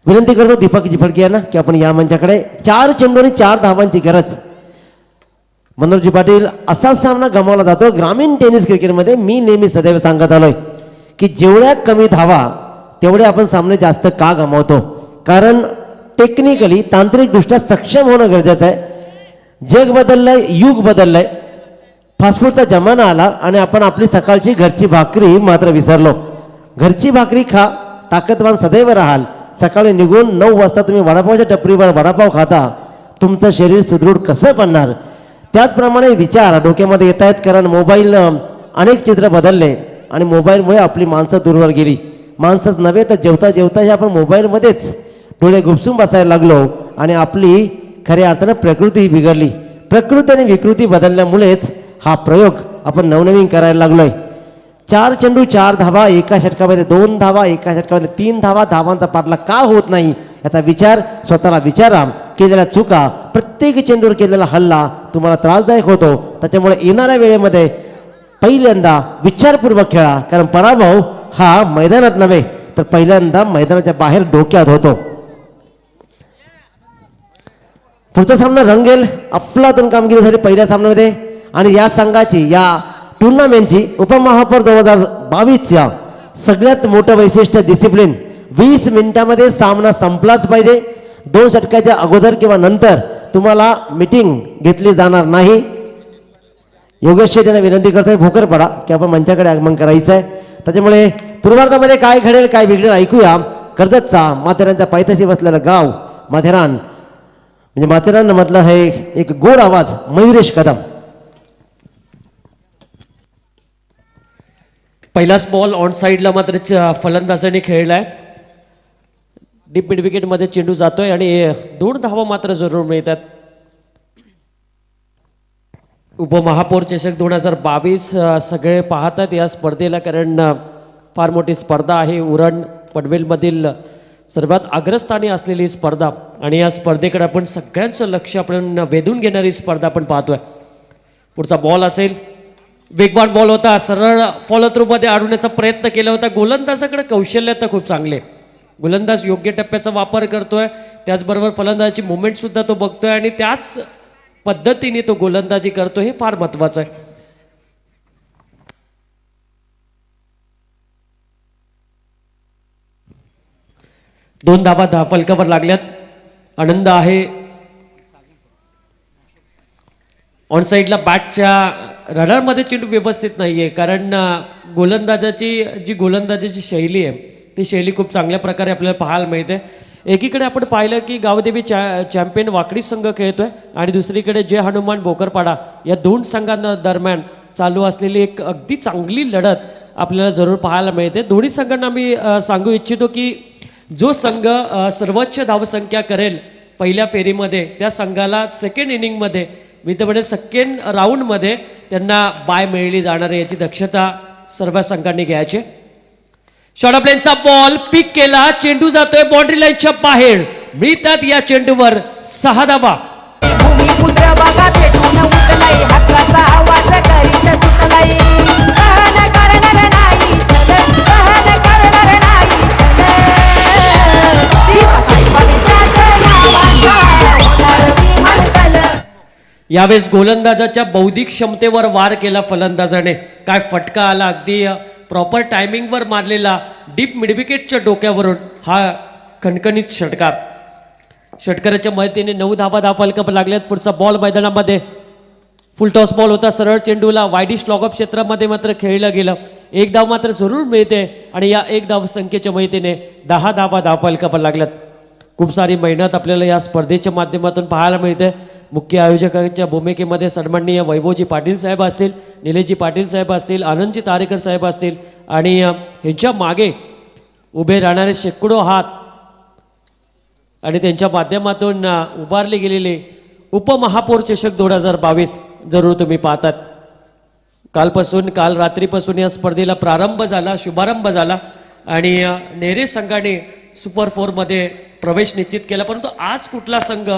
विनंती करतो दीपक जिफडके यांना की आपण या मंचाकडे 4 चेंडू आणि 4 धावांची गरज. मनोहरजी पाटील असा सामना गमावला जातो ग्रामीण टेनिस क्रिकेटमध्ये. मी नेहमी सदैव सांगत आलोय की जेवढ्या कमी धावा तेवढे आपण सामने जास्त का गमावतो, कारण टेक्निकली तांत्रिकदृष्ट्या सक्षम होणं गरजेचं आहे. जग बदललंय, युग बदललंय, फास्टफूडचा जमाना आला आणि आपण आपली सकाळची घरची भाकरी मात्र विसरलो. घरची भाकरी खा, ताकदवान सदैव राहाल. सकाळी निघून 9 वाजता तुम्ही वडापावच्या टपरीवर वडापाव खाता, तुमचं शरीर सुदृढ कसं बनणार. त्याचप्रमाणे विचार डोक्यामध्ये येत आहेत, कारण मोबाईलनं अनेक चित्र बदलले आणि मोबाईलमुळे आपली माणसं दूरवर गेली. माणसंच नव्हे तर जेवता जेवता आपण मोबाईलमध्येच डोळे गुपसून बसायला लागलो आणि आपली खऱ्या अर्थानं प्रकृती बिघडली. प्रकृती आणि विकृती बदलल्यामुळेच हा प्रयोग आपण नवनवीन करायला लागलोय. 4 चेंडू 4 धावा, एका षटकामध्ये 2 धावा, एका षटकामध्ये 3 धावा. धावांचा पाठला का होत नाही याचा विचार स्वतःला विचारा. केलेल्या चुका, प्रत्येक चेंडूवर केलेला हल्ला तुम्हाला त्रासदायक होतो. त्याच्यामुळे येणाऱ्या वेळेमध्ये पहिल्यांदा विचारपूर्वक खेळा, कारण पराभव हा मैदानात नव्हे तर पहिल्यांदा मैदानाच्या बाहेर डोक्यात होतो. पुढचा सामना रंगेल. अफलातून कामगिरी झाली पहिल्या सामन्यामध्ये आणि या संघाची, या टुर्नामेंटची उपमहापौर 2022च्या सगळ्यात मोठं वैशिष्ट्य डिसिप्लिन. 20 मिनिटांमध्ये सामना संपलाच पाहिजे. 2 षटकाच्या अगोदर किंवा नंतर तुम्हाला मीटिंग घेतली जाणार नाही. योगेश शेठ यांना विनंती करतोय भोकर पडा की आपण मंचाकडे आगमन करायचं आहे. त्याच्यामुळे पूर्वार्धामध्ये काय घडेल काय बिघडेल ऐकूया. कर्जतचा माथेरानच्या पायथ्याशी बसलेलं गाव माथेरान, म्हणजे माथेरान मधलं हे एक गोड आवाज मयुरेश कदम. पहिलाच बॉल ऑन साईडला मात्र फलंदाजाने खेळलाय. डीप मिड विकेटमध्ये चेंडू जातोय आणि 2 धावा मात्र जरूर मिळतात. उपमहापौर चषक 2022 सगळे पाहतात या स्पर्धेला, कारण फार मोठी स्पर्धा आहे. उरण पनवेलमधील सर्वात अग्रस्थानी असलेली स्पर्धा आणि या स्पर्धेकडे आपण सगळ्यांचं लक्ष आपण वेधून घेणारी स्पर्धा आपण पाहतोय. पुढचा बॉल असेल, वेगवान बॉल होता, सरळ फॉलो थ्रूमध्ये अडवण्याचा प्रयत्न केला होता. गोलंदाजाकडे कौशल्य तर खूप चांगले, गोलंदाज योग्य टप्प्याचा वापर करतोय, त्याचबरोबर फलंदाजाची मुवमेंटसुद्धा तो बघतोय आणि त्याच पद्धतीने तो गोलंदाजी करतो, हे फार महत्त्वाचं आहे. दोन धावा फलकावर लागल्यात. आनंद आहे. ऑन साईडला बॅटच्या रडारमध्ये चेंडू व्यवस्थित नाही आहे, कारण गोलंदाजाची शैली आहे ती शैली खूप चांगल्या प्रकारे आपल्याला पाहायला मिळते. एकीकडे आपण पाहिलं की गावदेवी चॅम्पियन वाकडी संघ खेळतोय आणि दुसरीकडे जय हनुमान बोकरपाडा या 2 संघांना दरम्यान चालू असलेली एक अगदी चांगली लढत आपल्याला जरूर पाहायला मिळते. दोन्ही संघांना मी सांगू इच्छितो की जो संघ सर्वोच्च धावसंख्या करेल पहिल्या फेरीमध्ये त्या संघाला सेकंड इनिंगमध्ये विद्यमान सेकंड राऊंडमध्ये त्यांना बाय मिळली जाणार आहे, याची दक्षता सर्व संघांनी घ्यायची. शॉर्ट प्लेनचा बॉल पिक केला, चेंडू जातोय बाउंड्री लाईनच्या बाहेर. मिळतात या चेंडूवर 6 धावा. यावेळेस गोलंदाजाच्या बौद्धिक क्षमतेवर वार केला फलंदाजाने. काय फटका आला, अगदी प्रॉपर टायमिंगवर मारलेला डीप मिडविकेटच्या डोक्यावरून हा खणखणीत षटकार. षटकाराच्या मदतीने 9 धावा फलकावर लागल्यात. पुढचा बॉल मैदानामध्ये फुल टॉस बॉल होता, सरळ चेंडूला वायडिश लॉगअप क्षेत्रामध्ये मात्र खेळलं गेलं. 1 धाव मात्र जरूर मिळते आणि या 1 धाव संख्येच्या मदतीने 10 धावा फलकावर लागल्यात. खूप सारी मेहनत आपल्याला या स्पर्धेच्या माध्यमातून पाहायला मिळते. मुख्य आयोजकांच्या भूमिकेमध्ये सन्माननीय वैभवजी पाटील साहेब असतील, निलेशजी पाटील साहेब असतील, आनंदजी तारेकर साहेब असतील आणि ह्यांच्या मागे उभे राहणारे शेकडो हात आणि त्यांच्या माध्यमातून उभारले गेलेले उपमहापौर चषक 2022 जरूर तुम्ही पाहतात. काल रात्रीपासून या स्पर्धेला प्रारंभ झाला, शुभारंभ झाला आणि नेरे संघाने सुपर 4मध्ये प्रवेश निश्चित केला. परंतु आज कुठला संघ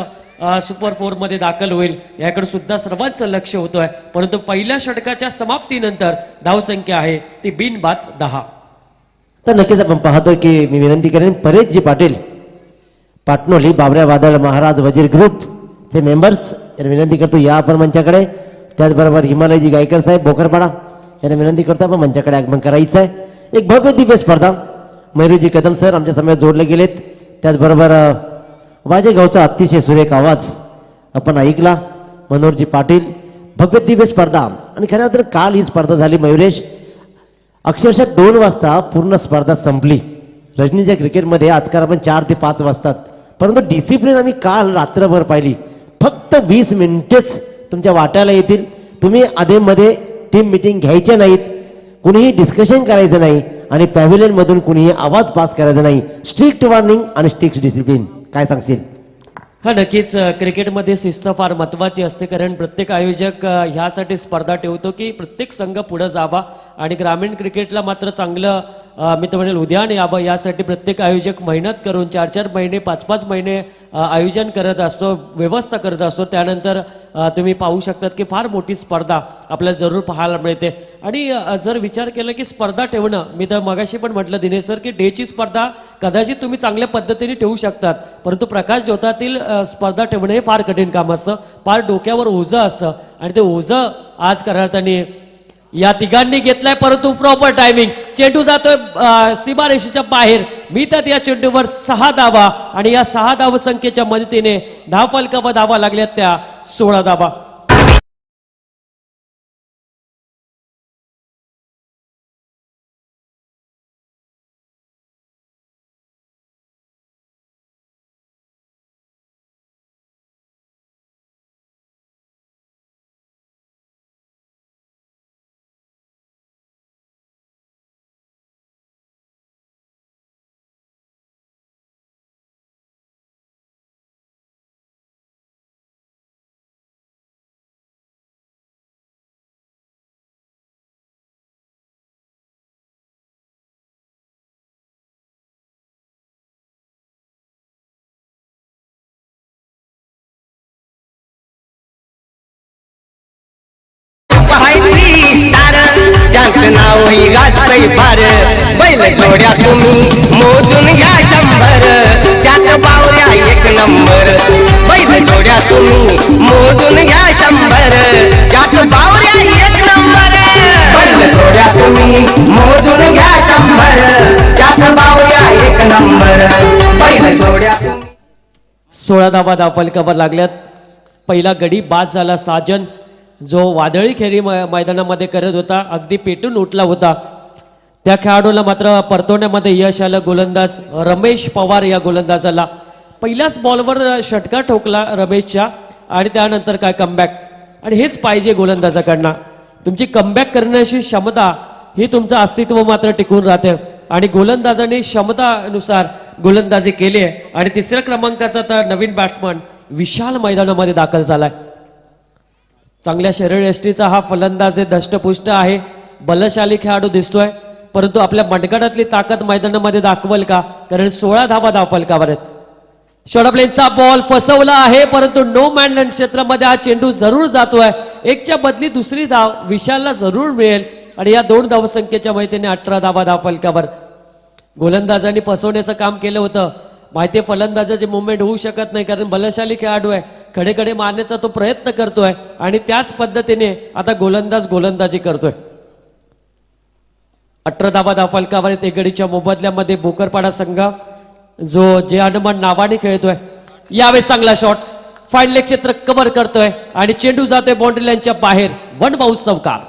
सुपर 4मध्ये दाखल होईल याकडे सुद्धा सर्वांचं लक्ष होतं आहे. परंतु पहिल्या षटकाच्या समाप्तीनंतर धावसंख्या आहे ती बिनबाद 10. तर नक्कीच आपण पाहतो की मी विनंती करेन परेशजी पाटील पाटणोली बाबऱ्या वादळ महाराज वजीर ग्रुपचे मेंबर्स यांना विनंती करतो या आपण मंचाकडे. त्याचबरोबर हिमालयजी गायकर साहेब बोकरपाडा यांना विनंती करतो आपण मंचाकडे आगमन करायचं आहे. एक भव्य दिव्य स्पर्धा मयुरजी कदम सर आमच्या समोर जोडले गेलेत. त्याचबरोबर वाजेगावचा अतिशय सुरेख आवाज आपण ऐकला. मनोहरजी पाटील भव्य दिव्य स्पर्धा आणि खऱ्या अर्थानं काल ही स्पर्धा झाली मयुरेश. अक्षरशः 2 वाजता पूर्ण स्पर्धा संपली. रजनीच्या क्रिकेटमध्ये आजकाल आपण 4 ते 5 वाजतात, परंतु डिसिप्लिन आम्ही काल रात्रभर पाहिली. फक्त 20 मिनिटेच तुमच्या वाट्याला येतील. तुम्ही आधेमध्ये टीम मिटिंग घ्यायच्या नाहीत, कुणीही डिस्कशन करायचं नाही आणि पॅव्हिलियनमधून कुणीही आवाज पास करायचा नाही. स्ट्रिक्ट वॉर्निंग आणि स्ट्रिक्ट डिसिप्लिन. काय सांगशील? हा नक्कीच क्रिकेटमध्ये शिस्त फार महत्त्वाची असते, कारण प्रत्येक आयोजक ह्यासाठी स्पर्धा ठेवतो की प्रत्येक संघ पुढं जावा आणि ग्रामीण क्रिकेटला मात्र चांगलं मी तर म्हणेल उद्यान यावं यासाठी प्रत्येक आयोजक मेहनत करून 4-4 महिने 5-5 महिने आयोजन करत असतो, व्यवस्था करत असतो. त्यानंतर तुम्ही पाहू शकतात की फार मोठी स्पर्धा आपल्याला जरूर पाहायला मिळते. आणि जर विचार केला की स्पर्धा ठेवणं, मी तर मगाशी पण म्हटलं दिनेश सर की डेची स्पर्धा कदाचित तुम्ही चांगल्या पद्धतीने ठेवू शकतात, परंतु प्रकाश ज्योतातील स्पर्धा ठेवणं हे फार कठीण काम असतं. फार डोक्यावर ओझं असतं आणि ते ओझं आज करार्थाने या तिघांनी घेतलाय, परंतु प्रॉपर टायमिंग. चेंडू जातोय सीमारेषेच्या बाहेर. मी तर या चेंडूवर 6 धावा आणि या 6 धाव संख्येच्या मदतीने धावफलकावर धावा लागल्यात त्या 16 धावा. त्यांचं नाव गाजतय फार. बैल जोड्या तुम्ही मोजून घ्या 100, त्यात बावऱ्या 1 नंबर. बैल जोड्या तुम्ही मोजून घ्या 100, त्यात बावऱ्या 1 नंबर. बैल जोड्या तुम्ही मोजून घ्या 100, त्यात बावऱ्या 1 नंबर. बैल जोड्या 16 धावा धावफलकावर लागल्यात. पहिला गडी बाद झाला. साजन जो वादळी खेळी मैदानामध्ये करत होता, अगदी पेटून उठला होता, त्या खेळाडूला मात्र परतवण्यामध्ये यश आलं. गोलंदाज रमेश पवार या गोलंदाजाला पहिल्याच बॉलवर षटकार ठोकला रमेशच्या आणि त्यानंतर काय कमबॅक. आणि हेच पाहिजे गोलंदाजाकडनं. तुमची कमबॅक करण्याची क्षमता ही तुमचं अस्तित्व मात्र टिकून राहते आणि गोलंदाजाने क्षमतानुसार गोलंदाजी केली आहे. आणि 3ऱ्या क्रमांकाचा तर नवीन बॅट्समन विशाल मैदानामध्ये दाखल झालाय. चांगल्या शरीर यष्टीचा हा फलंदाज धष्टपुष्ट आहे, बलशाली खेळाडू दिसतोय, परंतु आपल्या मनगटातली ताकद मैदानामध्ये दाखवल का? कारण 16 धावा धावफलकावर आहेत. शॉर्टप्लेनचा बॉल फसवला आहे, परंतु नो मॅनलँड क्षेत्रामध्ये हा चेंडू जरूर जातोय. 1च्या बदली 2री धाव विशालला जरूर मिळेल आणि या 2 धावसंख्येच्या माहितीने 18 धावा धावफलकावर. गोलंदाजांनी फसवण्याचं काम केलं होतं. माहिती फलंदाजाची मुवमेंट होऊ शकत नाही, कारण बलशाली खेळाडू आहे, खडेखडे मारण्याचा तो प्रयत्न करतोय आणि त्याच पद्धतीने आता गोलंदाज गोलंदाजी करतोय. 18 धावा धावफलकावर आहेत. एकडीच्या मोबदल्यामध्ये बोकरपाडा संघ जो जे हनुमान नावाने खेळतोय. यावेळेस चांगला शॉट फाईन लेग क्षेत्र कव्हर करतोय आणि चेंडू जातोय बाउंड्री लाईनच्या बाहेर. 1 बाउन्स चौकार.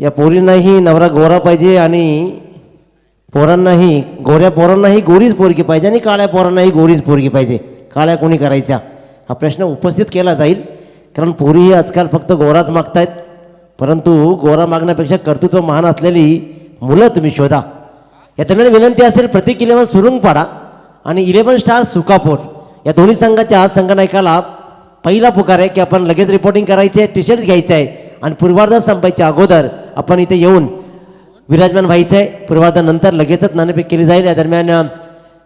या पोरींनाही नवरा गोरा पाहिजे आणि पोरांनाही गोऱ्या पोरांनाही गोरीच पोरगी पाहिजे आणि काळ्या पोरांनाही गोरीच पोरगी पाहिजे. काळ्या कोणी करायच्या हा प्रश्न उपस्थित केला जाईल. कारण पोरीही आजकाल फक्त गोराच मागतायत, परंतु गोरा मागण्यापेक्षा कर्तृत्व महान असलेली मुलं तुम्ही शोधा. या त्यांना विनंती असेल प्रत्येक 11 सुरुंग पाडा आणि 11 स्टार सुकापोर या दोन्ही संघाच्या संघनायकाला पहिला पुकार आहे की आपण लगेच रिपोर्टिंग करायचे, टी शर्ट घ्यायचं आहे आणि पूर्वार्ध संपायच्या अगोदर आपण इथे येऊन विराजमान व्हायचं आहे. पूर्वार्धानंतर लगेचच नाणेफेक केली जाईल. या दरम्यान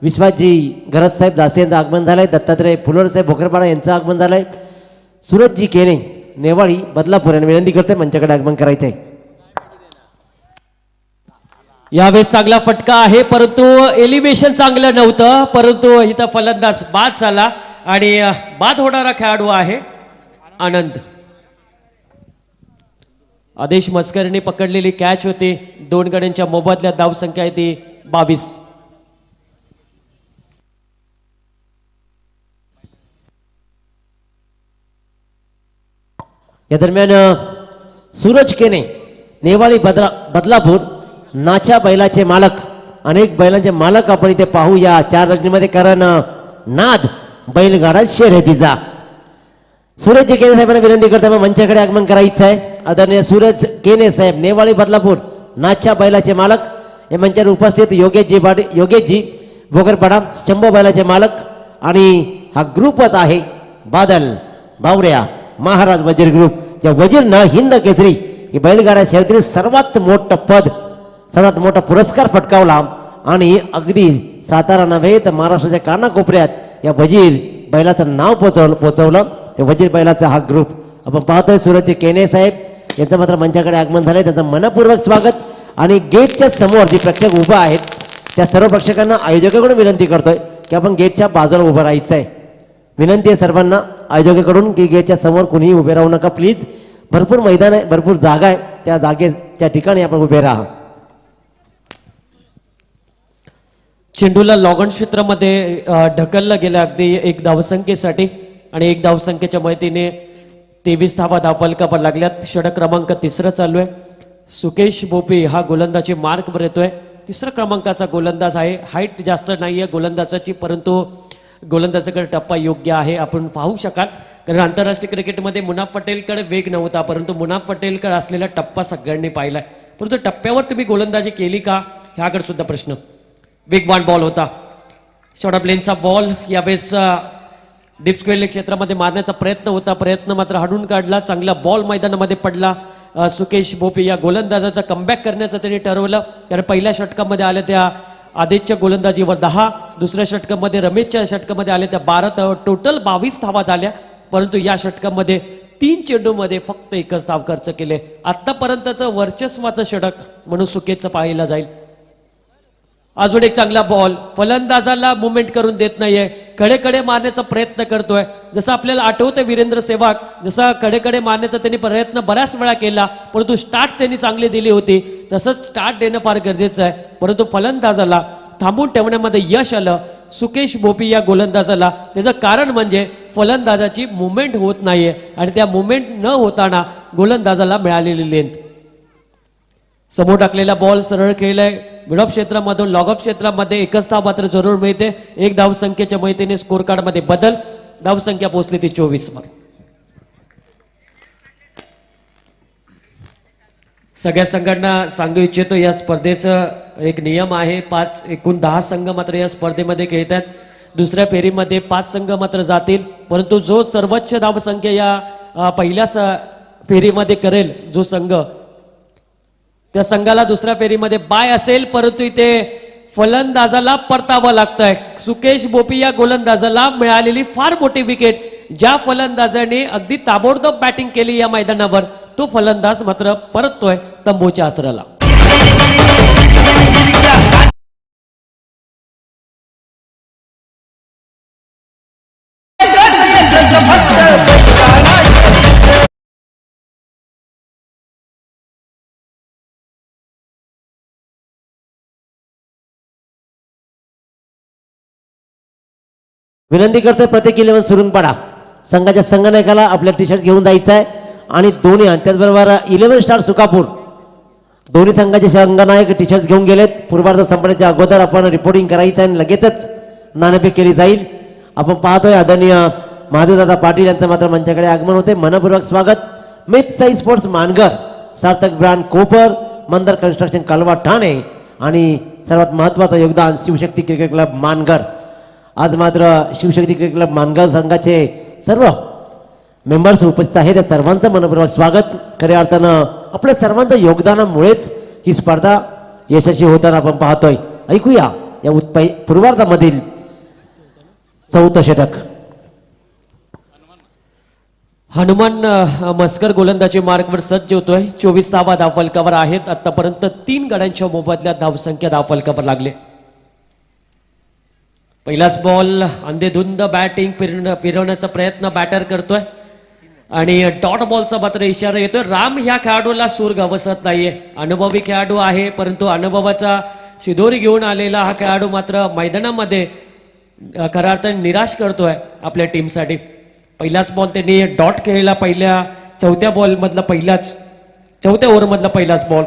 विश्वासजी गरज साहेब दासे यांचं आगमन झालं आहे. दत्तात्रय फुलोर साहेब भोकरपाडा यांचं आगमन झालं आहे. सूरजजी केने नेवाळी बदलापूर यांनी विनंती करते मंचाकडे आगमन करायचं आहे. यावेळेस चांगला फटका आहे, परंतु एलिव्हेशन चांगलं नव्हतं, परंतु इथं फलंदाज बाद झाला आणि बाद होणारा खेळाडू आहे आनंद. आदेश मस्करने पकडलेली कॅच होती. 2 गड्यांच्या मोबदल्यात धावसंख्या आहे ती 22. या दरम्यान सूरज केने नेवाळी बदलापूर नाच्या बैलाचे मालक, अनेक बैलांचे मालक आपण इथे पाहू या 4 रजनीमध्ये. कारण नाद बैलगाडा शर्यतीचा. सूरज केने साहेबांना विनंती करता मग मंचाकडे आगमन करायचं आहे. आदरणीय सूरज केने साहेब नेवाळी बदलापूर नाच्या बैलाचे मालक या मंचावर उपस्थित योगेशजी भोकरपाडा शंभू बैलाचे मालक आणि हा ग्रुपच आहे बादल बावऱ्या महाराज वजीर ग्रुप. या वजीरनं हिंद केसरी ही बैलगाड्या शर्यतीतील सर्वात मोठं पद, सर्वात मोठा पुरस्कार फटकावला आणि अगदी सातारा नव्हे तर महाराष्ट्राच्या कानाकोपऱ्यात या वजीर बैलाचं नाव पोचवलं. ते वजीर बैलाचा हा ग्रुप आपण पाहतोय. सूरज केने साहेब यांचं मात्र मंचाकडे आगमन झालंय. त्यांचं मनपूर्वक स्वागत. आणि गेटच्या समोर जे प्रेक्षक उभं आहेत त्या सर्व प्रेक्षकांना आयोजकाकडून विनंती करतोय की आपण गेटच्या बाजूला उभं राहायचं आहे. विनंती आहे सर्वांना आयोजकाकडून की गेटच्या समोर कोणीही उभे राहू नका प्लीज. भरपूर मैदान आहे, भरपूर जागा आहे, त्या जागेच्या ठिकाणी आपण उभे राहा. चेंडूला लॉगॉन क्षेत्रामध्ये ढकललं गेलं अगदी 1 धावसंख्येसाठी आणि 1 धावसंख्येच्या मदतीने 23 धावा धावफलकावर लागल्यात. षटक क्रमांक 3 चालू आहे. सुकेश बोपी हा गोलंदाजी मार्कवर येतोय. 3 क्रमांकाचा गोलंदाज आहे. हाईट जास्त नाही आहे गोलंदाजाची, परंतु गोलंदाजाकडे टप्पा योग्य आहे आपण पाहू शकाल. कारण आंतरराष्ट्रीय क्रिकेटमध्ये मुनाफ पटेलकडे वेग नव्हता, परंतु मुनाफ पटेलकडे असलेला टप्पा सगळ्यांनी पाहिलाय. परंतु टप्प्यावर तुम्ही गोलंदाजी केली का ह्याकडे सुद्धा प्रश्न. वेगवान बॉल होता. शॉर्ट प्लेनचा बॉल यावेळेस डीप स्क्वेअर क्षेत्रामध्ये मारण्याचा प्रयत्न होता, प्रयत्न मात्र हाडून काढला. चांगला बॉल मैदानामध्ये पडला. सुकेश बोपी या गोलंदाजाचा कमबॅक करण्याचं त्यांनी ठरवलं. कारण पहिल्या षटकामध्ये आल्या त्या आदेशच्या गोलंदाजीवर 10, दुसऱ्या षटकामध्ये रमेशच्या षटकामध्ये आल्या त्या 12, टोटल 22 धावा झाल्या. परंतु या षटकामध्ये 3 चेंडूमध्ये फक्त 1च धाव खर्च केले. आतापर्यंतचं वर्चस्वाचं षटक म्हणून सुकेशचं पाहिलं जाईल. अजून एक चांगला बॉल, फलंदाजाला मुवमेंट करून देत नाहीये, कडे मारण्याचा प्रयत्न करतोय. जसं आपल्याला आठवतं वीरेंद्र सेहवाग, जसा कडे मारण्याचा त्यांनी प्रयत्न बऱ्याच वेळा केला, परंतु स्टार्ट त्यांनी चांगली दिली होती. तसंच स्टार्ट देणं फार गरजेचं आहे. परंतु फलंदाजाला थांबून ठेवण्यामध्ये यश आलं सुकेश बोपी या गोलंदाजाला. त्याचं कारण म्हणजे फलंदाजाची मुवमेंट होत नाहीये आणि त्या मुवमेंट न होताना गोलंदाजाला मिळालेली लेंथ. समोर टाकलेला बॉल सरळ खेळलाय. मिड ऑफ क्षेत्रामधून लॉग ऑफ क्षेत्रामध्ये 1च धाव मात्र जरूर मिळते. 1 धावसंख्येच्या मदतीने स्कोर कार्डमध्ये बदल. धावसंख्या पोहोचली ती 24 वर. सगळ्या संघांना सांगू इच्छितो या स्पर्धेचं एक नियम आहे. एकूण 10 संघ मात्र या स्पर्धेमध्ये खेळतात. दुसऱ्या फेरीमध्ये 5 संघ मात्र जातील. परंतु जो सर्वोच्च धावसंख्या या पहिल्या फेरीमध्ये करेल जो संघ, त्या संघाला दुसऱ्या फेरीमध्ये बाय असेल. परंतु इथे फलंदाजाला परतावं लागतंय. सुकेश बोपी या गोलंदाजाला मिळालेली फार मोठी विकेट. ज्या फलंदाजाने अगदी ताबडतोब बॅटिंग केली या मैदानावर, तो फलंदाज मात्र परततोय तंबूच्या आसराला. विनंती करतोय प्रत्येक 11 सुरुंग पाडा. संघाच्या संघनायकाला आपल्या टी शर्ट घेऊन जायचं आहे आणि दोन्ही त्याचबरोबर 11 स्टार सुकापूर दोन्ही संघाचे संघनायक टी शर्ट घेऊन गेलेत. पूर्वार्ध संपण्याच्या अगोदर आपण रिपोर्टिंग करायचं आणि लगेचच नाणेफेक केली जाईल. आपण पाहतोय आदरणीय महादेवदादा पाटील यांचं मात्र मंचाकडे आगमन होते. मनपूर्वक स्वागत. मिथ साई स्पोर्ट्स मानगर, सार्थक ब्रँड कोपर, मंदर कन्स्ट्रक्शन कलवा ठाणे आणि सर्वात महत्त्वाचं योगदान शिवशक्ती क्रिकेट क्लब मानगर. आज मात्र शिवशक्ती क्रिकेट क्लब मानगर संघाचे सर्व मेंबर्स उपस्थित आहेत. त्या सर्वांचं मनपूर्वक स्वागत. खऱ्या अर्थानं आपल्या सर्वांच्या योगदानामुळेच ही स्पर्धा यशस्वी होताना आपण पाहतोय. ऐकूया या पूर्वार्धामधील चौथं षटक. हनुमान मस्कर गोलंदाजी मार्गवर सज्ज होतोय. 24 धावा धावफलकावर आहेत. आतापर्यंत 3 गड्यांच्या मोबदल्यात धावसंख्या धावफलकावर लागले. पहिलाच बॉल अंधेधुंद बॅटिंग फिरवण्याचा प्रयत्न बॅटर करतोय आणि डॉट बॉलचा मात्र इशारा येतोय. राम ह्या खेळाडूला सूर गवसत नाहीये. अनुभवी खेळाडू आहे, परंतु अनुभवाचा शिदोरी घेऊन आलेला हा खेळाडू मात्र मैदानामध्ये खऱ्या अर्थाने निराश करतोय आपल्या टीमसाठी. पहिलाच बॉल त्यांनी डॉट खेळला. चौथ्या ओव्हरमधला पहिलाच बॉल.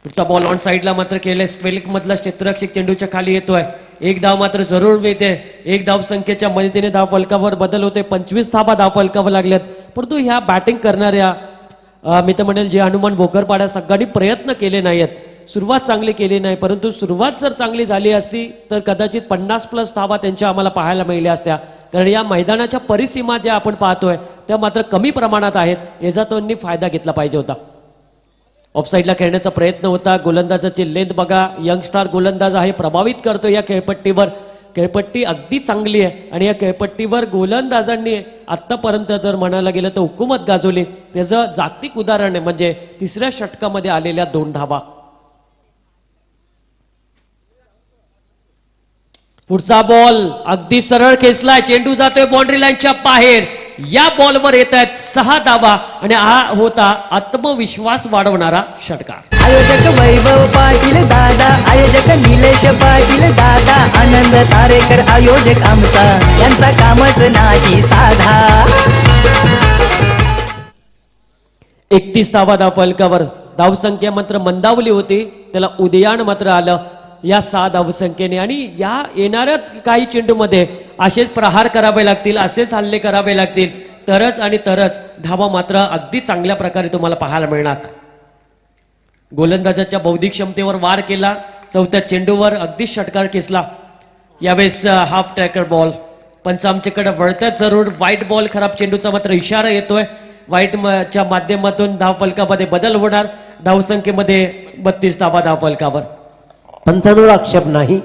पुढचा बॉल ऑन साईडला मात्र केलंय. स्क्वेलिक मधला क्षेत्ररक्षक चेंडूच्या खाली येतोय. एक धाव मात्र जरूर मिळते. एक धाव संख्येच्या मदतीने धाव फलकावर बदल होते. 25 धावा धाव फलकावर लागल्यात. परंतु ह्या बॅटिंग करणाऱ्या मी तर म्हणेल जे हनुमान भोकरपाड्या सगळ्यांनी प्रयत्न केले नाहीत. सुरुवात चांगली केली नाही, परंतु सुरुवात जर चांगली झाली असती तर कदाचित 50+ धावा त्यांच्या आम्हाला पाहायला मिळाल्या असत्या. कारण या मैदानाच्या परिसीमा ज्या आपण पाहतोय त्या मात्र कमी प्रमाणात आहेत. याचा त्यांनी फायदा घेतला पाहिजे होता. ऑफसाईडला खेळण्याचा प्रयत्न होता. गोलंदाजाची लेंथ बघा. यंगस्टार गोलंदाज आहे, प्रभावित करतो या खेळपट्टीवर. खेळपट्टी अगदी चांगली आहे आणि या खेळपट्टीवर गोलंदाजांनी आत्तापर्यंत जर म्हणायला गेलं तर हुकूमत गाजवली. त्याचं जागतिक उदाहरण आहे म्हणजे 3ऱ्या षटकामध्ये आलेल्या 2 धावा. पुढचा बॉल अगदी सरळ खेचलाय. चेंडू जातोय बाउंड्री लाईनच्या बाहेर. या बॉलवर येत आहेत 6 धावा आणि हा होता आत्मविश्वास वाढवणारा षटकार. आयोजक वैभव पाटील दादा, आयोजक निलेश पाटील दादा, आनंद तारेकर आयोजक आमचा, यांचा कामच नाही साधा. 31 धावा धाव फलकावर. धावसंख्या मात्र मंदावली होती, त्याला उदयान मात्र आलं या 6 धावसंख्येने. आणि या येणाऱ्या काही चेंडूमध्ये असेच प्रहार करावे लागतील, असेच हल्ले करावे लागतील, तरच धावा मात्र अगदी चांगल्या प्रकारे तुम्हाला पाहायला मिळणार. गोलंदाजाच्या बौद्धिक क्षमतेवर वार केला. 4थ्या चेंडूवर अगदी षटकार खेचला. यावेळेस हाफ ट्रॅकर बॉल. पंच आमच्याकडे वळतात जरूर. White ball. खराब चेंडूचा मात्र इशारा येतोय. व्हाईटच्या माध्यमातून धाव फलकामध्ये बदल होणार. धावसंख्येमध्ये 32 धावा धाव फलकावर. पंचांवर आक्षेप नाही.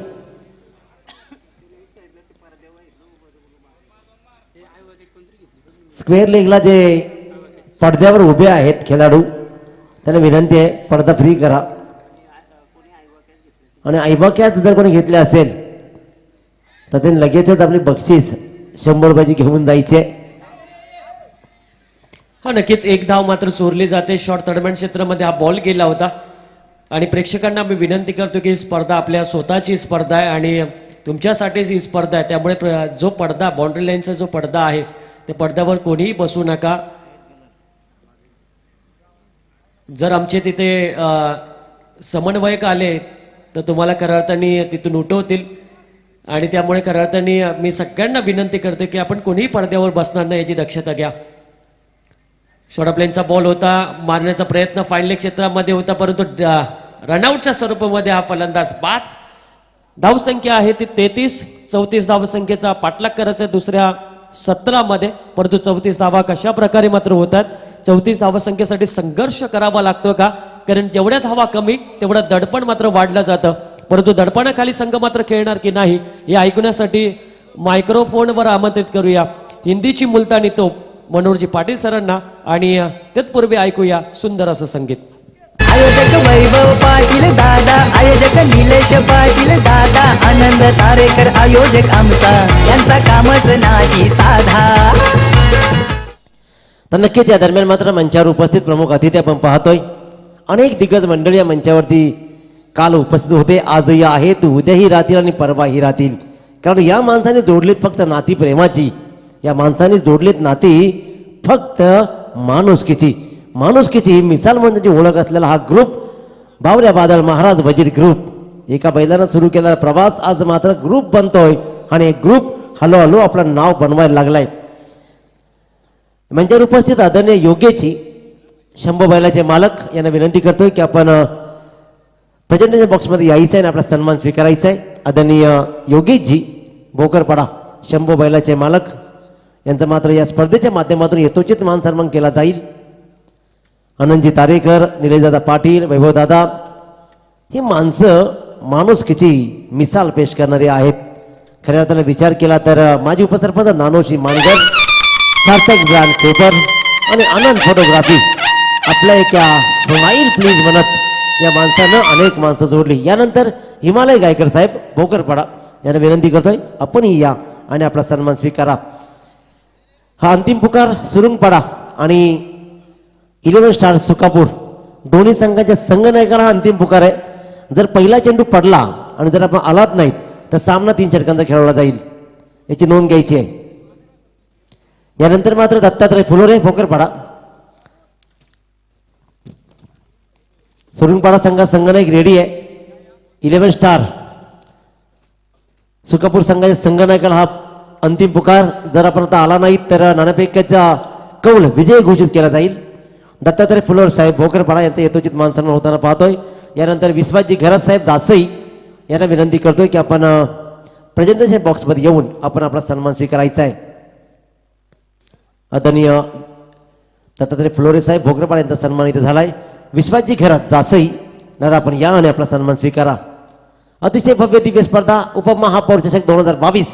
स्क्वेअर लेगला जे पडद्यावर उभे आहेत खेळाडू त्यांना विनंती आहे पडदा फ्री करा. आणि आईबाक्याच जर कोणी घेतले असेल तर ते लगेचच आपली बक्षीस 100 रुपयाची घेऊन जायचे. हा नक्कीच एक धाव मात्र चोरली जाते. शॉर्ट तडमॅन क्षेत्रामध्ये हा बॉल गेला होता. आणि प्रेक्षकांना मी विनंती करतो की ही स्पर्धा आपल्या स्वतःची स्पर्धा आहे आणि तुमच्यासाठीच ही स्पर्धा आहे. त्यामुळे जो पडदा बाउंड्री लाईनचा जो पडदा आहे त्या पडद्यावर कोणीही बसू नका. जर आमचे तिथे समन्वयक आले तर तुम्हाला खऱ्या अर्थाने तिथून उठवतील. आणि त्यामुळे खऱ्या अर्थाने मी सगळ्यांना विनंती करतो की आपण कोणीही पडद्यावर बसणार नाही याची दक्षता घ्या. शॉर्ट प्लेनचा बॉल होता. मारण्याचा प्रयत्न फाईन क्षेत्रामध्ये होता, परंतु रनआउटच्या स्वरूपामध्ये हा फलंदाज बाद. धावसंख्या आहे ती 33. 34 धावसंख्येचा पाठलाग करायचा दुसऱ्या 17 मध्ये, परंतु 34 धावा कशा प्रकारे मात्र होतात. 34 धावसंख्येसाठी संघर्ष करावा लागतो का? कारण जेवढ्या धावा कमी तेवढं दडपण मात्र वाढलं जातं. परंतु दडपणाखाली संघ मात्र खेळणार की नाही हे ऐकण्यासाठी मायक्रोफोनवर आमंत्रित करूया हिंदीची मुलतानी तोप मनोहरजी पाटील सरांना. आणि तत्पूर्वी ऐकूया सुंदर असं संगीत. आयोजक वैभव पाटील दादा, आयोजक निलेश पाटील दादा, आनंद तारेकर आयोजक आमचा, यांचा कामच नाही साधा. तर नक्कीच या दरम्यान मात्र मंचावर उपस्थित प्रमुख अतिथी आपण पाहतोय. अनेक दिग्गज मंडळी या मंचावरती काल उपस्थित होते, आजही आहेत, उद्याही राहतील आणि परवाही राहतील. कारण या माणसाने जोडलीत फक्त नाती प्रेमाची. या माणसाने जोडलीत नाती फक्त माणुसकीची मिसाल म्हणजे ओळख असलेला हा ग्रुप बावऱ्या बादल महाराज वजीर ग्रुप एका बैलानं सुरू केलेला प्रवास आज मात्र ग्रुप बनतोय आणि एक ग्रुप हळूहळू आपलं नाव बनवायला लागलाय. मंचावर उपस्थित आदरणीय योग्यची शंभू बैलाचे मालक यांना विनंती करतोय की आपण प्रेझेंटेशन बॉक्समध्ये यायचं आहे आणि आपला सन्मान स्वीकारायचा आहे. आदरणीय योगेशजी भोकरपाडा शंभू बैलाचे मालक यांचं मात्र या स्पर्धेच्या माध्यमातून यथोचित मान सन्मान केला जाईल. आनंदजी तारेकर, निलेशदादा पाटील, वैभवदादा ही माणसं माणुसकीची मिसाल पेश करणारी आहेत. खऱ्या अर्थाने विचार केला तर माजी उपसरपंच नानोशी मानगर, सार्थक ब्रँड पेपर आणि आनंद फोटोग्राफी आपल्या एका स्माईल प्लीज म्हणत या माणसानं अनेक माणसं जोडली. यानंतर हिमालय गायकर साहेब भोकरपाडा यांना विनंती करतोय आपणही या आणि आपला सन्मान स्वीकारा. हा अंतिम पुकार सुरुंगपाडा आणि 11 स्टार सुकापूर दोन्ही संघाच्या संघनायकाला हा अंतिम पुकार आहे. जर पहिला चेंडू पडला आणि जर आपण आलात नाहीत तर सामना 3 षटकांचा खेळवला जाईल, याची नोंद घ्यायची आहे. यानंतर मात्र दत्तात्रय फुलोरे भोकरपाडा सुरुंगपाडा संघात संघनायक रेडी आहे. 11 स्टार सुकापूर संघाच्या संघनायकाला हा अंतिम पुकार जर आपण आता आला नाही तर नाणेफेकाचा कौल विजय घोषित केला जाईल. दत्तात्रय फुलोर साहेब भोकरपाडा यांचं यथोचित मान सन्मान होताना पाहतोय. यानंतर विश्वासजी घरात साहेब जासई यांना विनंती करतोय की आपण प्रेझेंटेशन बॉक्समध्ये येऊन आपण आपला सन्मान स्वीकारायचा आहे. आदरणीय दत्तात्रय फुलोरे साहेब भोकरपाडा यांचा सन्मान इथे झालाय. विश्वासजी घरात जासई दादा आपण या आणि आपला सन्मान स्वीकारा. अतिशय भव्य दिव्य स्पर्धा उपमहापौर चषक 2022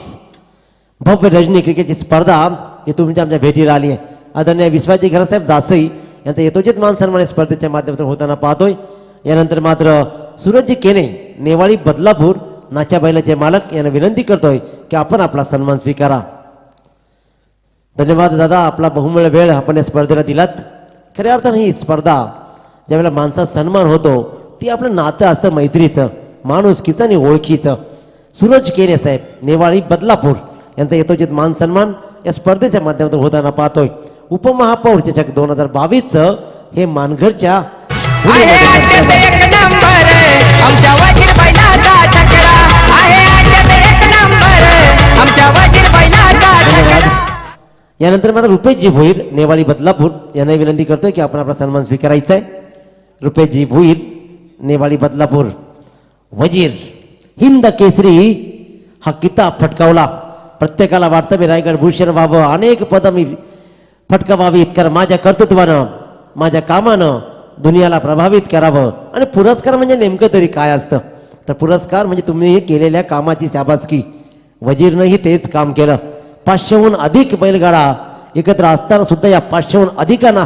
भव्य रजनी क्रिकेटची स्पर्धा ही तुमच्या आमच्या भेटीला आली आहे. आदरणीय विश्वासजी घरात साहेब जासई यांचा यथोचित मान सन्मान स्पर्धेच्या माध्यमातून होताना पाहतोय. यानंतर मात्र सूरजजी केने नेवाळी बदलापूर नाच्या बैलाचे मालक यांना विनंती करतोय की आपण आपला सन्मान स्वीकारा. धन्यवाद दादा, आपला बहुमूल्य वेळ आपण या स्पर्धेला दिलात. खऱ्या अर्थानं ही स्पर्धा ज्यावेळेला माणसाचा सन्मान होतो ती आपलं नातं असतं मैत्रीचं, माणुसकीचं आणि ओळखीचं. सूरज केने साहेब नेवाळी बदलापूर यांचा यथोचित मान सन्मान या स्पर्धेच्या माध्यमातून होताना पाहतोय. उपमहापौर चषक 2022 हे मानघरच्या आहे आट्यात एक नंबर आमच्या वजीर बैलाचा चक्रा आहे आट्यात एक नंबर आमच्या वजीर बैलाचा चक्रा. यानंतर मात्र रुपेशजी भोईर नेवाळी बदलापूर यांना विनंती करतोय की आपण आपला सन्मान स्वीकारायचा आहे. रुपेशजी भोईर नेवाळी बदलापूर वजीर हिंद केसरी हा किताब फटकावला. प्रत्येकाला वाटतं मी रायगड भूषण व्हावं, अनेक पदं मी फटकावावीत, कारण माझ्या कर्तृत्वानं माझ्या कामानं दुनियाला प्रभावित करावं. आणि पुरस्कार म्हणजे नेमकं तरी काय असतं तर पुरस्कार म्हणजे तुम्ही केलेल्या कामाची शाबासकी. वजीरनंही तेच काम केलं. 500हून अधिक बैलगाडा एकत्र असताना सुद्धा या 500हून अधिकांना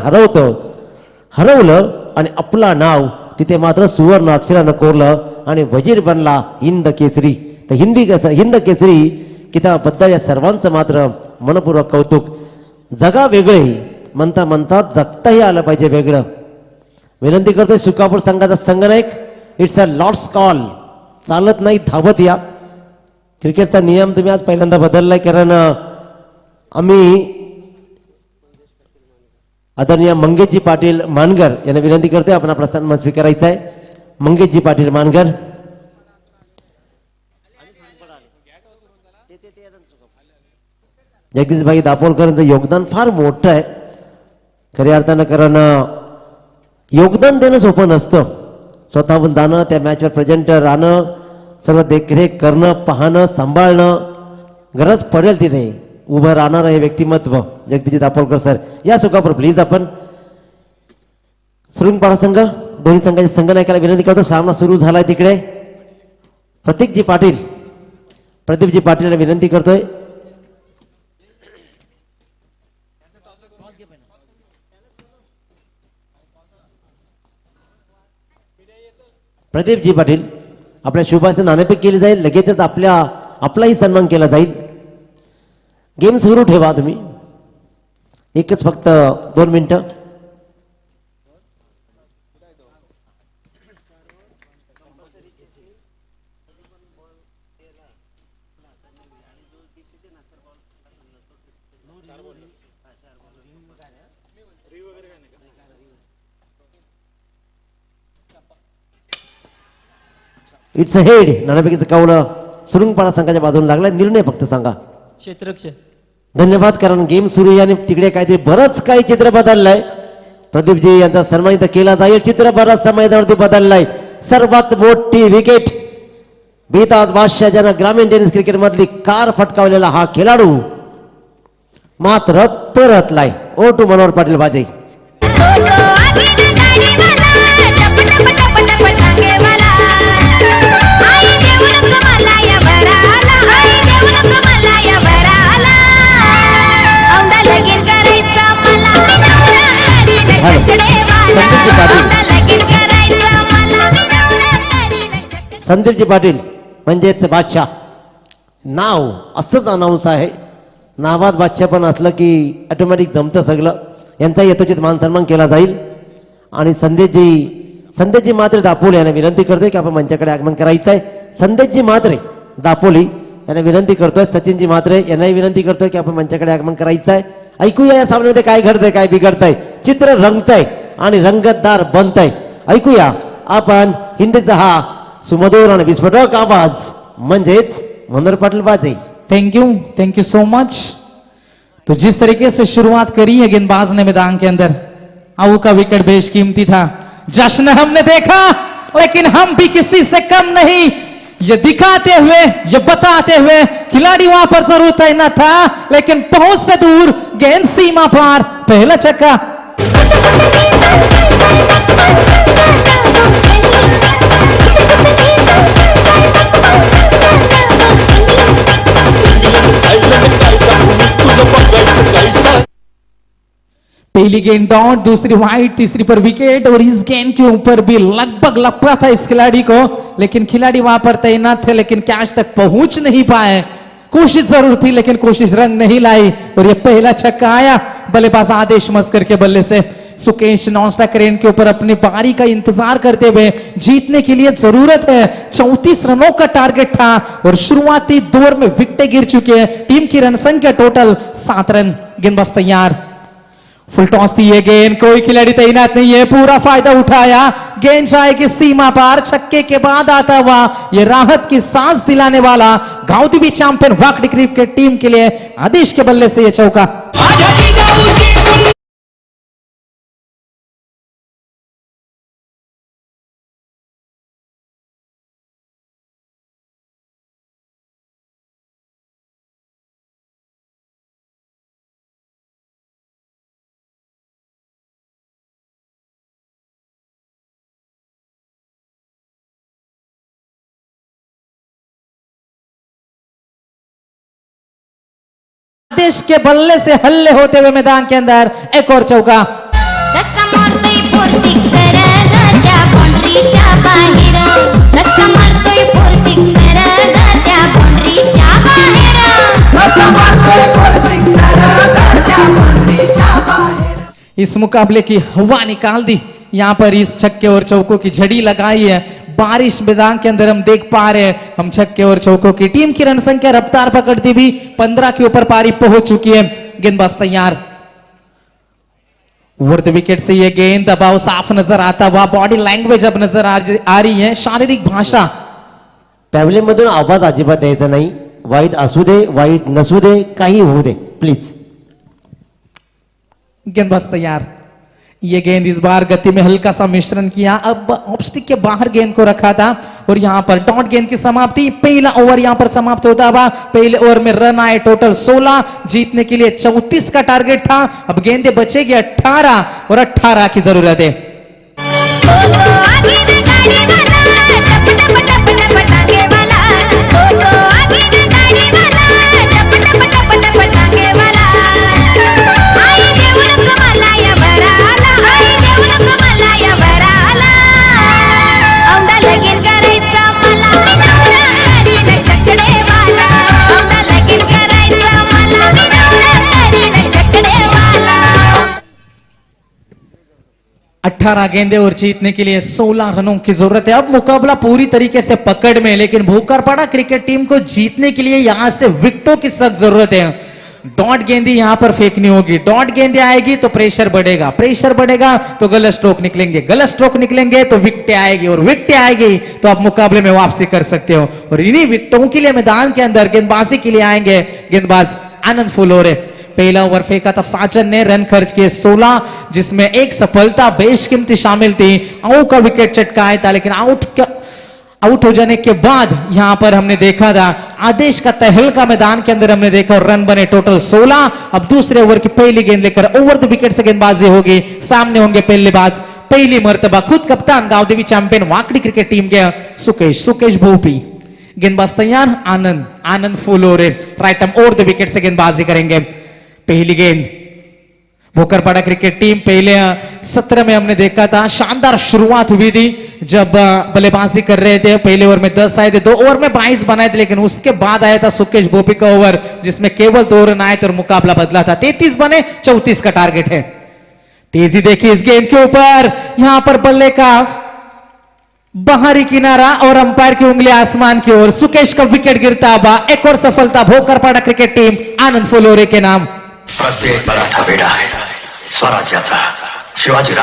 हरवलं आणि आपलं नाव तिथे मात्र सुवर्ण अक्षरानं कोरलं आणि वजीर बनला हिंद केसरी. तर हिंद केसरी किताबाबद्दल या सर्वांचं मात्र मनपूर्वक कौतुक. जगा वेगळे म्हणता म्हणता जगताही आलं पाहिजे वेगळं. विनंती करतोय सुकापूर संघाचा संघनायक, इट्स अ लॉर्ड्स कॉल, चालत नाही धावत या. क्रिकेटचा नियम तुम्ही आज पहिल्यांदा बदललाय, कारण आम्ही आदरणीय मंगेशजी पाटील मानगर यांना विनंती करतोय आपण आपला सन्मान स्वीकारायचा आहे. मंगेशजी पाटील मानगर. जगदीशभाई दापोलकरांचं योगदान फार मोठं आहे खऱ्या अर्थानं, कारण योगदान देणं सोपं नसतं. स्वतःहून जाणं, त्या मॅचवर प्रेझेंटर राहणं, सर्व देखरेख करणं, पाहणं, सांभाळणं, गरज पडेल तिथे उभं राहणारं हे व्यक्तिमत्व जगदीश दापोलकर सर. या सुकापूर प्लीज आपण. सुरुंगपाडा संघ दोन्ही संघाच्या संघनायकाला विनंती करतो. सामना सुरू झालाय तिकडे. प्रदीपजी पाटील विनंती करतोय. प्रदीपजी पाटील आपल्या शुभाचं नाणेफेक केली जाईल. लगेचच आपलाही सन्मान केला जाईल. गेम सुरू ठेवा तुम्ही. एकच फक्त 2 मिनिटं. It's a head. नाणेफेकीचं कौल सुरुंगपाडा संघाच्या बाजूने लागला. निर्णय फक्त सांगा. क्षेत्ररक्षण. धन्यवाद. कारण गेम सुरू आहे आणि तिकडे काहीतरी बरंच काही चित्र बदललंय. प्रदीपजी यांचा सन्मान इथं केला जाईल. चित्र बराचसा मैदानावरती बदललाय. सर्वात मोठी विकेट बेताज बादशाह ज्यानं ग्रामीण टेनिस क्रिकेट मधली कार फटकावलेला हा खेळाडू मात्र परतलाय. ओ टू मनोहर पाटील बाजे. संदीपजी पाटील म्हणजेच बादशाह नाव असंच अनाऊन्स आहे. नावात बादशाह पण असलं की ऑटोमॅटिक जमतं सगळं. यांचा यथोचित मान सन्मान केला जाईल. आणि संदेशजी मात्रे दापोली यांना विनंती करतोय की आपण मंचाकडे आगमन करायचं आहे. संदेशजी मात्रे दापोली यांना विनंती करतोय. सचिनजी मात्रे यांनाही विनंती करतोय की आपण मंचाकडे आगमन करायचं आहे. ऐकूया या सामन्यामध्ये काय घडतंय, काय बिघडतंय. चित्र रंगतंय आणि रंगतदार बनतंय. ऐकूया आपण हिंदीचा हा सुमधुर आणि विस्फोटक आवाज म्हणजेच मनोहर पाटील बाजे. Thank you so much. तो जिस तरीके से शुरुआत करी है गेंदबाज ने मैदान के अंदर, आऊ का विकेट बेशकीमती था. जश्न हमने देखा लेकिन हम भी किसी से कम नहीं. ये दिखाते हुए, ये बताते हुए खिलाड़ी वहां पर जरूर तैनात था लेकिन बहुत से दूर गेंद सीमा पार. पहला छक्का. पहली गेंद डॉट, दूसरी वाइड, तीसरी पर विकेट. और इस गेंद के ऊपर भी लगभग लपका था इस खिलाड़ी को, लेकिन खिलाड़ी वहां पर तैनात थे लेकिन कैच तक पहुंच नहीं पाए. कोशिश जरूर थी लेकिन कोशिश रंग नहीं लाई. और ये पहला छक्का आया बल्लेबाज आदेश मस्कर के बल्ले से. सुकेश नॉनस्टॉप क्रेन के ऊपर अपनी पारी का इंतजार करते हुए जीतने के लिए जरूरत है. 34 रनों का टारगेट था और शुरुआती दौर में विकेटें गिर चुकी है. टीम की रन संख्या टोटल 7 रन. गेंदबाज तैयार. फुल टॉस थी ये गेंद. कोई खिलाड़ी तैनात नहीं है. पूरा फायदा उठाया. गेंद जाएगी सीमा पार. छक्के के बाद आता हुआ ये राहत की सांस दिलाने वाला गांव चैंपियन वाकडी क्रिकेट टीम के लिए आदेश के बल्ले से ये चौका. देश के बल्ले से हल्ले होते हुए मैदान के अंदर एक और चौका. इस मुकाबले की हवा निकाल दी. यहाँ पर इस छक्के और चौकों की झड़ी लगाई है. बारिश मैदान के अंदर हम देख पा रहे हैं. हम छक्के और चौकों की टीम की रन संख्या रफ्तार पकड़ती भी 15 के ऊपर पारी पहुंच चुकी है. गेंदबाज तैयार. ओवर द विकेट से ये गेंद दबाव साफ नजर आता हुआ. बॉडी लैंग्वेज अब नजर आ रही है. शारीरिक भाषा. पॅव्हलियन मधून आवाज अजिबात द्यायचा नाही. वाईट असू दे, वाईट नसू दे, काही होऊ दे प्लीज. गेंदबाज तैयार. ये गेंद इस बार गति में हल्का सा मिश्रण किया. अब ऑब्स्टिक के बाहर गेंद को रखा था और यहां पर डॉट गेंद की समाप्ति. पहला ओवर यहां पर समाप्त होता हुआ. पहले ओवर में रन आए टोटल 16. जीतने के लिए 34 का टारगेट था. अब गेंदे बचेगी 18 और 18 की जरूरत है. अठारह गेंदे और जीतने के लिए 16 रनों की जरूरत है. अब मुकाबला पूरी तरीके से पकड़ में, लेकिन भूकरपाड़ा क्रिकेट टीम को जीतने के लिए यहां से विकेटों की सख्त जरूरत है. डॉट गेंदी यहां पर फेंकनी होगी, डॉट गेंदी आएगी तो प्रेशर बढ़ेगा, प्रेशर बढ़ेगा तो गलत स्ट्रोक निकलेंगे, गलत स्ट्रोक निकलेंगे तो विकेटें आएगी, और विकेटें आएगी तो आप मुकाबले में वापसी कर सकते हो। और इन्हीं विकेटों के लिए मैदान के अंदर गेंदबाजी के लिए आएंगे गेंदबाज आनंद फुलोरे। पहला ओवर फेंका था साजन ने, रन खर्च किए 16, जिसमें एक सफलता बेशकीमती शामिल थी। आउट का विकेट चटकाया था, लेकिन आउट हो जाने के बाद यहां पर हमने देखा था आदेश का तहलका मैदान के अंदर हमने देखा, और रन बने टोटल 16। अब दूसरे ओवर की पहली गेंद लेकर ओवर द विकेट से गेंदबाजी होगी। सामने होंगे पहलेबाज, पहली मर्तबा खुद कप्तान Gaon Devi champion Wakadi cricket team के सुकेश भोपी। गेंदबाज तैयार, Anand Phulore right arm over the wicket से गेंदबाजी करेंगे। पहली गेंद भोकरपाड़ा क्रिकेट टीम, पहले सत्र में हमने देखा था शानदार शुरुआत हुई थी जब बल्लेबाजी कर रहे थे। पहले ओवर में 10 आए थे, 2 ओवर में 22 बनाए थे, लेकिन उसके बाद आया था सुकेश भोपी का ओवर जिसमें केवल 2 रन आए थे और मुकाबला बदला था। 33 बने, 34 का टारगेट है। तेजी देखिए इस गेंद के ऊपर, यहां पर बल्ले का बाहरी किनारा और अंपायर की उंगली आसमान की ओर। सुकेश का विकेट गिरता हुआ, एक और सफलता भोकरपाड़ा क्रिकेट टीम आनंद फुलोरे के नाम। प्रत्येक मराठा वेडा आहे स्वराज्याचा शिवाजी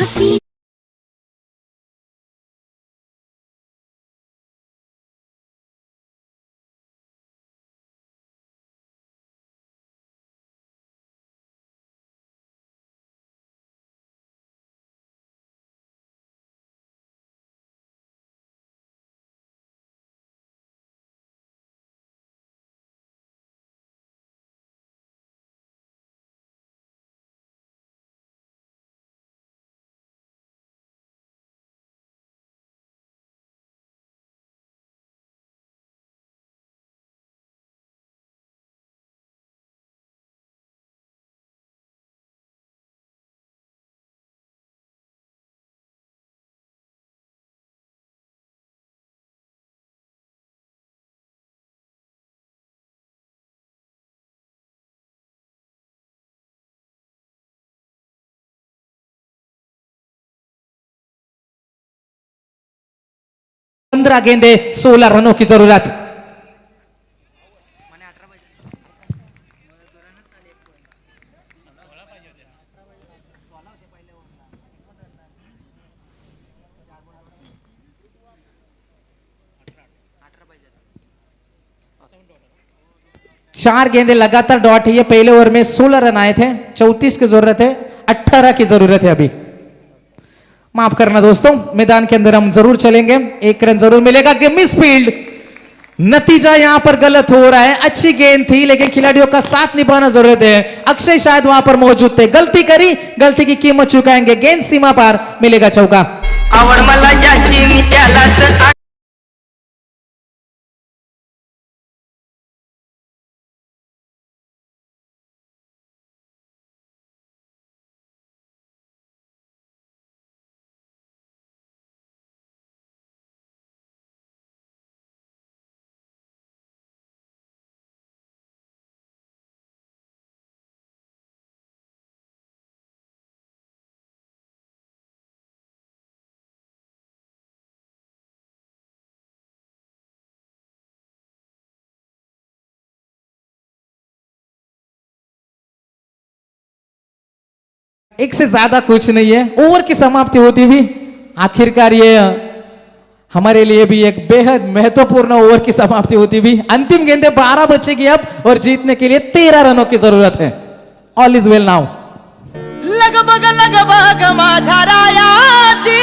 हसी पंद्रह गेंदे 16 रनों की जरूरत। चार गेंदे लगातार डॉट है। ये पहले ओवर में 16 रन आए थे, 34 की जरूरत है, 18 की जरूरत है अभी। माफ करना दोस्तों, मैदान के अंदर हम जरूर चलेंगे, 1 रन जरूर मिलेगा। मिस फील्ड, नतीजा यहां पर गलत हो रहा है। अच्छी गेंद थी लेकिन खिलाड़ियों का साथ निभाना जरूरत है। अक्षय शायद वहां पर मौजूद थे, गलती करी, गलती की कीमत चुकाएंगे। गेंद सीमा पार, मिलेगा चौका। आवड मला ज्याची मी त्यालाच एक से ज्यादा कुछ नहीं है। ओवर की समाप्ति होती भी आखिरकार ये हमारे लिए भी एक बेहद महत्वपूर्ण ओवर की समाप्ति होती भी। अंतिम गेंदे 12 बचेगी अब और जीतने के लिए 13 रनों की जरूरत है। All is well now. लगभग माझ्या रायाची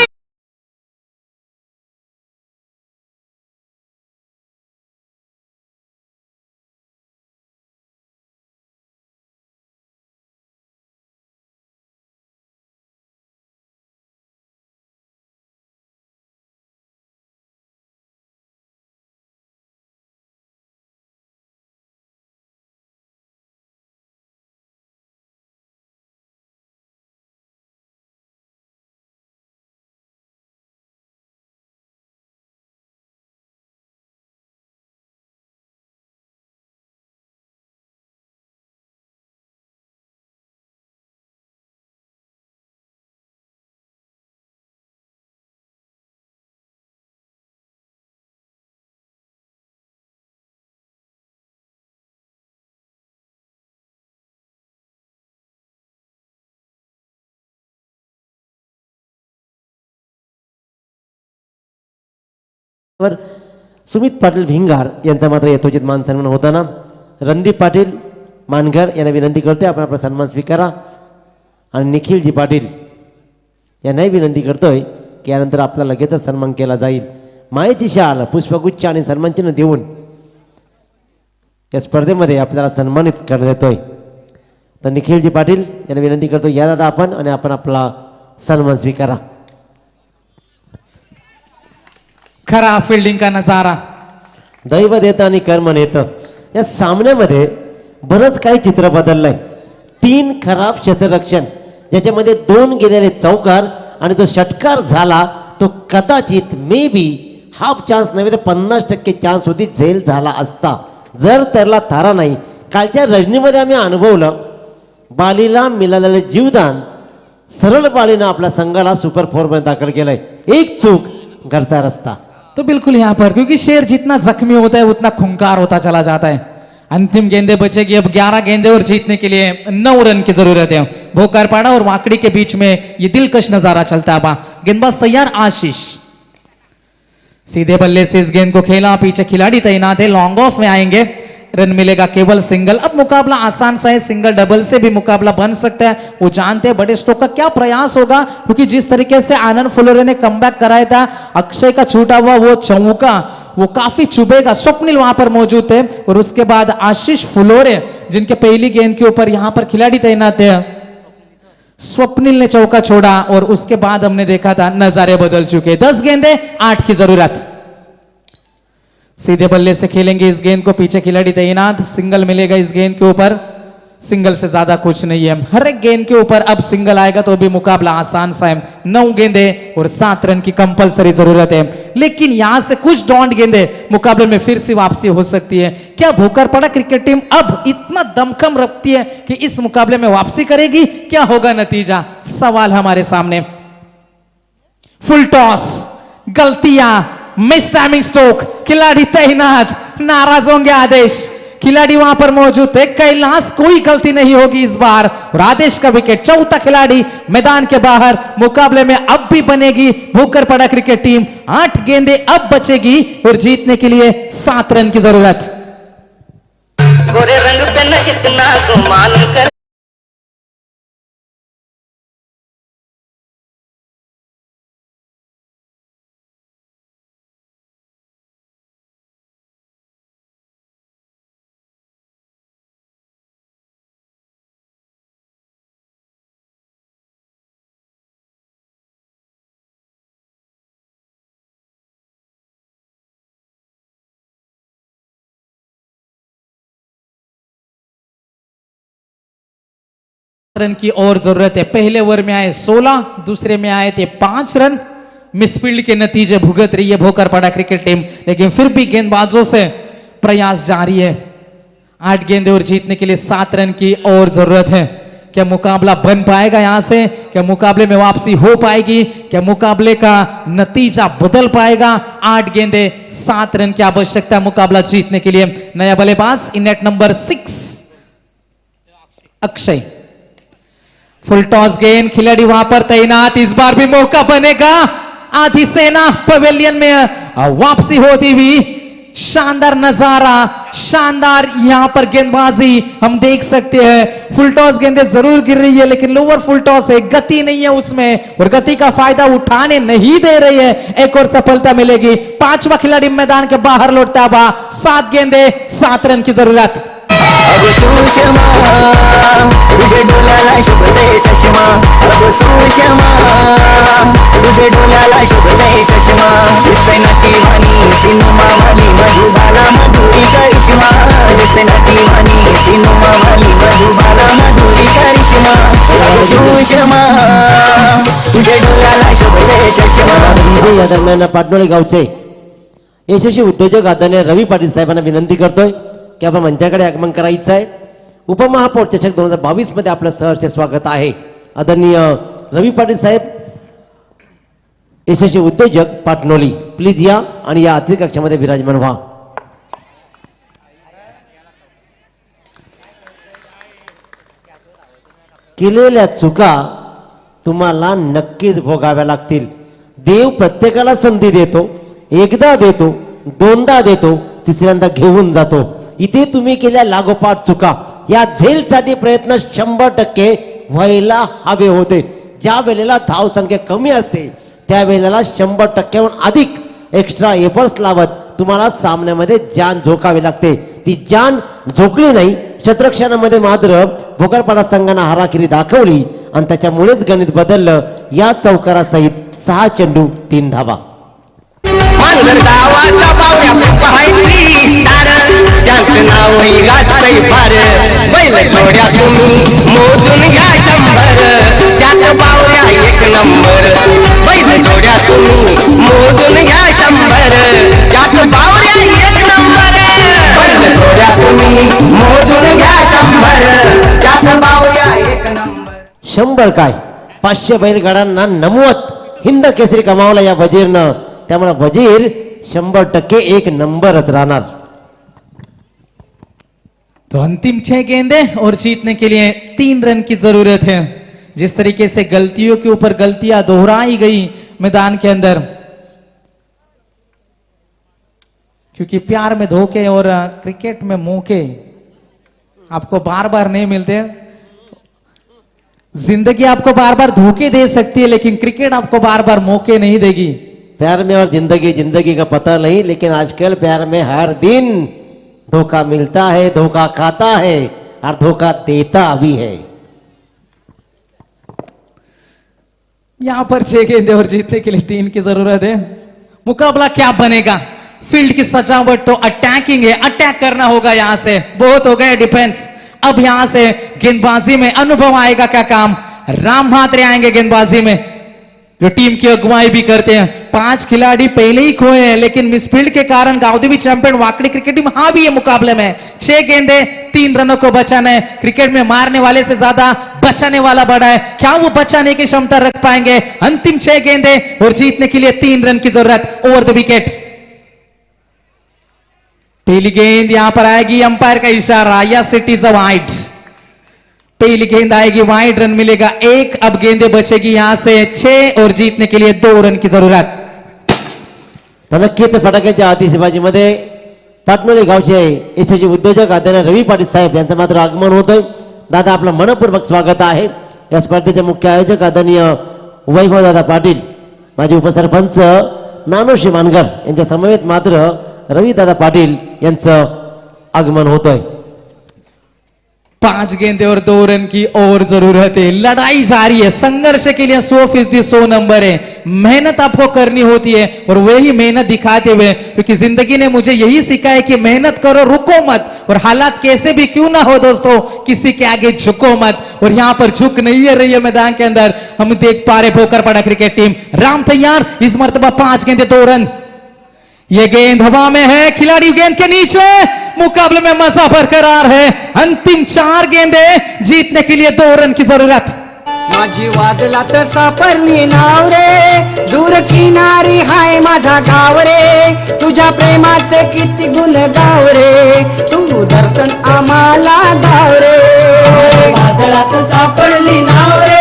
वर सुमित पाटील भिंगार यांचा मात्र यथोचित मान सन्मान होताना रणदीप पाटील मानघर यांना विनंती करतोय आपण आपला सन्मान स्वीकारा आणि निखिलजी पाटील यांनाही विनंती करतोय की यानंतर आपला लगेचच सन्मान केला जाईल। मायेची शाल पुष्पगुच्छ आणि सन्मानचिन्ह देऊन या स्पर्धेमध्ये आपल्याला सन्मानित करण्यात येतोय। तर निखिलजी पाटील यांना विनंती करतो या दादा आपण आणि आपण आपला सन्मान स्वीकारा। खरा फील्डिंग का नजारा। दैव देतं आणि कर्म नेतं या सामन्यामध्ये बरंच काही चित्र बदललंय। 3 खराब क्षेत्ररक्षण ज्याच्यामध्ये 2 गेलेले चौकार आणि तो षटकार झाला तो कदाचित मे बी हाफ चान्स नव्हे तर 50% चान्स होती झेल झाला असता जर त्याला थारा नाही। कालच्या रजनीमध्ये आम्ही अनुभवलं बालीला मिळालेले जीवदान सरळ बालीनं आपल्या संघाला सुपर 4 मध्ये दाखल केलंय। एक चूक घरचा रस्ता। तो बिल्कुल यहाँ पर क्योंकि शेर जितना जख्मी होता है उतना खूंखार होता चला जाता है। अंतिम गेंदे बचेगी अब 11 गेंदे और जीतने के लिए 9 रन की जरूरत है। भोकारपाड़ा और वाकड़ी के बीच में ये दिलकश नजारा चलता है। गेंदबाज तैयार आशीष सीधे बल्ले से इस गेंद को खेला पीछे खिलाड़ी तैनात है लॉन्ग ऑफ में आएंगे रन मिलेगा केवल सिंगल। अब मुकाबला आसान सा है सिंगल डबल से भी मुकाबला बन सकता है। वो जानते हैं बड़े स्ट्रोक का क्या प्रयास होगा क्योंकि जिस तरीके से आनंद फुलोरे ने कमबैक कराया था अक्षय का छूटा हुआ वो चौका वो काफी चुभेगा। स्वप्निल वहां पर मौजूद थे और उसके बाद आशीष फुलोरे जिनके पहली गेंद के ऊपर यहां पर खिलाड़ी तैनात है स्वप्निल ने चौका छोड़ा और उसके बाद हमने देखा था नजारे बदल चुके। 10 गेंदे 8 की जरूरत। सीधे बल्ले से खेलेंगे इस गेंद को पीछे खिलाड़ी तैनात सिंगल मिलेगा इस गेंद के ऊपर। सिंगल से ज्यादा कुछ नहीं है। हर एक गेंद के ऊपर अब सिंगल आएगा तो भी मुकाबला आसान सा है। 9 गेंदे और 7 रन की कंपलसरी जरूरत है। लेकिन यहां से कुछ डॉन्ट गेंदे मुकाबले में फिर से वापसी हो सकती है। क्या भोकरपाड़ा क्रिकेट टीम अब इतना दमखम रखती है कि इस मुकाबले में वापसी करेगी? क्या होगा नतीजा? सवाल हमारे सामने। फुल टॉस गलतियां मिस टाइमिंग स्ट्रोक खिलाड़ी तैनात नाराज होंगे आदेश। खिलाड़ी वहां पर मौजूद थे कैलाश कोई गलती नहीं होगी इस बार और आदेश का विकेट। चौथा खिलाड़ी मैदान के बाहर। मुकाबले में अब भी बनेगी भोकरपाड़ा क्रिकेट टीम। 8 गेंदे अब बचेगी और जीतने के लिए 7 रन की जरूरत। गोरे रंग पे न इतना गुमान कर रन की और जरूरत है। पहले ओवर में आए 16 दूसरे में आए थे 5 रन। मिसफील्ड के नतीजे भुगत रही है भोकरपाड़ा क्रिकेट टीम लेकिन फिर भी गेंदबाजों से प्रयास जारी है। 8 गेंदे और जीतने के लिए 7 रन की और जरूरत है। क्या मुकाबला बन पाएगा यहां से? क्या मुकाबले में वापसी हो पाएगी? क्या मुकाबले का नतीजा बदल पाएगा? 8 गेंदे 7 रन की आवश्यकता मुकाबला जीतने के लिए। नया बल्लेबाज in net number 6 Akshay. Full toss गेंद, खिलाड़ी वहां पर तैनात, इस बार भी मौका बनेगा। आधी सेना पवेलियन में वापसी होती हुई, शानदार नजारा, शानदार यहां पर गेंदबाजी हम देख सकते हैं। फुल टॉस गेंदें जरूर गिर रही है लेकिन लोअर फुल टॉस है, गति नहीं है उसमें और गति का फायदा उठाने नहीं दे रही है। एक और सफलता मिलेगी। पांचवा खिलाड़ी मैदान के बाहर लौटता हुआ, 7 गेंदे 7 रन की जरूरत। अब सुषमा तुझे डोल्याला शुभ दे चष्मा, अब सुषमा तुझे डोल्याला शुभ दे चष्मा, दिसते नटीवाणी सिनेमा वाली मधुबाला मधुरी करिश्मा, दिसते नटीवाणी सिनेमा वाली मधुबाला मधुरी करिश्मा, अब सुषमा तुझे डोल्याला शुभ दे चष्मा। या दरम्यान पाटणोली गावचे यशस्वी उद्योजक आदरणीय रवी पाटील साहेबांना विनंती करतोय की आपण मंचाकडे आगमन करायचं आहे। उपमहापौर चषक 2022 मध्ये आपलं सहर्ष स्वागत आहे। आदरणीय रवी पाटील साहेब, यशस्वी उद्योजक पाटणोली, प्लीज या आणि या अतिथी कक्षामध्ये विराजमान व्हा। केलेल्या चुका तुम्हाला नक्कीच भोगाव्या लागतील। देव प्रत्येकाला संधी देतो, एकदा देतो, दोनदा देतो, तिसऱ्यांदा घेऊन जातो। इथे तुम्ही केल्या लागोपाठ चुका, या झेलसाठी प्रयत्न 100% व्हायला हवे होते। ज्या वेळेला धावसंख्या कमी असते त्यावेळेला 100%हून अधिक एक्स्ट्रा एफर्ट्स लावत तुम्हाला सामन्यामध्ये जान झोकावी लागते। ती जान झोकली नाही, शतरक्षणामध्ये मात्र भोकरपाडा संघाने हाराकिरी दाखवली आणि त्याच्यामुळेच गणित बदललं। या चौकारासहित 6 चेंडू 3 धावा। मांजर गावाचा पावऱ्या पाहायची स्टार, ज्यांचं नाव गाजतंय फार, बैल जोड्या तुम्ही मोजून घ्या 100, त्यात पावऱ्या 1 नंबर, बैल जोड्या तुम्ही मोजून घ्या 100, त्यात पावऱ्या 1 नंबर, बैल जोड्या तुम्ही मोजून घ्या 100, त्यात पावऱ्या 1 नंबर। 100 काय 500 बैलगाड्यांना नमवत हिंद केसरी कमावला या वजीरनं, त्यामुळे वजीर 100% 1 नंबरच राहणार। तो अंतिम 6 गेंदे और जीतने के लिए 3 रन की जरूरत है। जिस तरीके से गलतियों के ऊपर गलतियां दोहराई गई मैदान के अंदर, क्योंकि प्यार में धोखे और क्रिकेट में मौके आपको बार बार नहीं मिलते। जिंदगी आपको बार बार धोखे दे सकती है लेकिन क्रिकेट आपको बार बार मौके नहीं देगी। प्यार में और जिंदगी का पता नहीं, लेकिन आजकल प्यार में हर दिन धोखा मिलता है, धोखा खाता है और धोखा देता भी है। यहां पर 6 गेंदे और जीतने के लिए 3 की जरूरत है। मुकाबला क्या बनेगा? फील्ड की सजावट तो अटैकिंग है, अटैक करना होगा। यहां से बहुत हो गए डिफेंस, अब यहां से गेंदबाजी में अनुभव आएगा। क्या काम? राम म्हात्रे आएंगे गेंदबाजी में, जो टीम की अगुवाई भी करते हैं। 5 खिलाड़ी पहले ही खोए हैं लेकिन मिसफील्ड के कारण Gavdevi champion Wakadi cricket team हाँ भी है मुकाबले में। 6 गेंदे 3 रनों को बचाना है। क्रिकेट में मारने वाले से ज्यादा बचाने वाला बड़ा है, क्या वो बचाने की क्षमता रख पाएंगे? अंतिम 6 गेंदे और जीतने के लिए 3 रन की जरूरत। ओवर द विकेट, पहली गेंद यहां पर आएगी, अंपायर का इशारा, yes it is a wide. पहली गेंद आएगी, वाइड, रन मिलेगा 1। अब गेंदे बचेगी यहां से 6 और जीतने के लिए 2 रन की जरूरत। नक्कीच फटाक्याच्या आतिषबाजीमध्ये पाटणोली गावचे यशस्वी उद्योजक आदरणीय रवी पाटील साहेब यांचं मात्र आगमन होतोय। दादा, आपलं मनपूर्वक स्वागत आहे। या स्पर्धेचे मुख्य आयोजक आदरणीय वैभव दादा पाटील, माजी उपसरपंच नानोशी मानगर यांच्या समवेत मात्र रवी दादा पाटील यांचं आगमन होतोय। 5 गेंदे और 2 रन की और जरूरत है। लड़ाई जारी है, संघर्ष के लिए 100% 100 नंबर है। मेहनत आपको करनी होती है और वही मेहनत दिखाते हुए, क्योंकि जिंदगी ने मुझे यही सिखाया कि मेहनत करो, रुको मत, और हालात कैसे भी क्यों ना हो दोस्तों, किसी के आगे झुको मत। और यहां पर झुक नहीं है रही है मैदान के अंदर। हम देख पा रहे भोकरपाड़ा क्रिकेट टीम। राम तैयार, इस मर्तबा 5 गेंदे 2 रन। ये गेंद हवा में है, खिलाड़ी गेंद के नीचे, मुकाबले में मजा बरकरार है। अंतिम 4 गेंदे, जीतने के लिए 2 रन की जरूरत। माझी वादलात सापडली नाव रे, दूर किनारी हाय माझा गाव रे, तुझ्या प्रेमाचे किती गुण गाव रे, तू दर्शन आम्हाला गाव रे। वादलात सापडली नाव रे,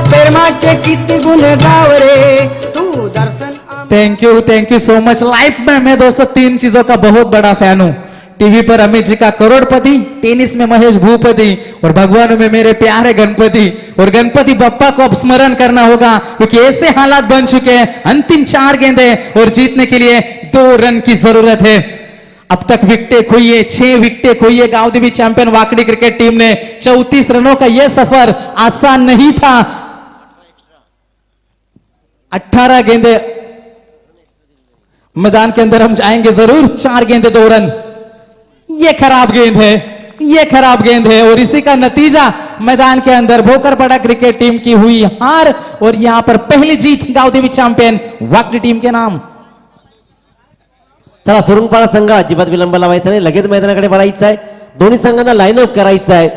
प्रेमाचे किती गुण गाव रे तू दर्शन thank you so much. Life में मैं दोस्तों 3 चीजों का बहुत बड़ा फैन हूँ। टीवी पर अमित जी का करोड़पति, टेनिस में महेश भूपति और भगवानों में मेरे प्यारे गणपति। और गणपति बप्पा को अब स्मरण करना होगा क्योंकि ऐसे हालात बन चुके हैं, अंतिम 4 गेंदे और जीतने के लिए 2 रन की जरूरत है। अब तक विकेटें खोई है, 6 विकेटें खोई है गांवदेवी चैंपियन वाकड़ी क्रिकेट टीम ने। 34 रनों का यह सफर आसान नहीं था। 18 गेंदे मैदान के अंदर हम जाएंगे जरूर। 4 गेंदे 2 रन। ये खराब गेंद है, ये खराब गेंद है और इसी का नतीजा मैदान के अंदर भोकरपड़ा क्रिकेट टीम की हुई हार और यहां पर पहली जीत गांवदेवी चॅम्पियन वाकडी टीम के नाम। चला सुरुंगपाडा संघ अजिबात विलंब लावायचा नाही, लगेच मैदानाकडे वळायचं आहे। दोन्ही संघांना लाईन अप करायचं आहे।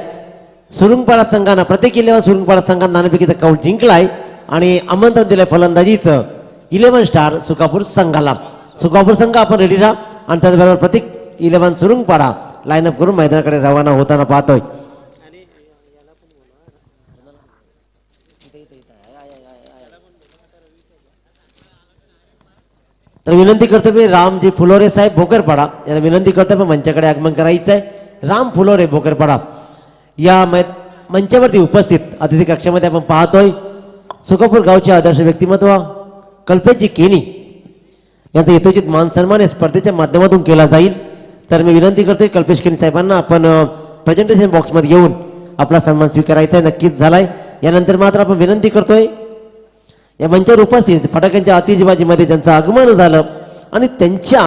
सुरुंगपाडा संघानं प्रत्येक 11 सुरुंगपाडा संघानं नाणेफेकीचा काउंट जिंकलाय आणि आमंत्रण दिलंय फलंदाजीचं 11 स्टार सुकापूर संघाला। सुकापूर संघ आपण रेडी राहा आणि त्याचबरोबर प्रत्येक 11 सुरुंगपाडा लाईन अप करून मैदानाकडे रवाना होताना पाहतोय। तर विनंती करतो मी रामजी फुलोरे साहेब भोकरपाडा यांना विनंती करतो मी मंचाकडे आगमन करायचं आहे। राम फुलोरे भोकरपाडा या मंचावरती उपस्थित अतिथी कक्षामध्ये आपण पाहतोय सुकापूर गावचे आदर्श व्यक्तिमत्व कल्पेशजी केनी यांचा यथोचित मान सन्मान या स्पर्धेच्या माध्यमातून केला जाईल। तर मी विनंती करतोय कल्पेश केनी साहेबांना आपण प्रेझेंटेशन बॉक्समध्ये येऊन आपला सन्मान स्वीकारायचा आहे। नक्कीच झालाय। यानंतर मात्र आपण विनंती करतोय या मंचावर उपस्थित फटाक्यांच्या आतिषबाजीमध्ये ज्यांचं आगमन झालं आणि त्यांच्या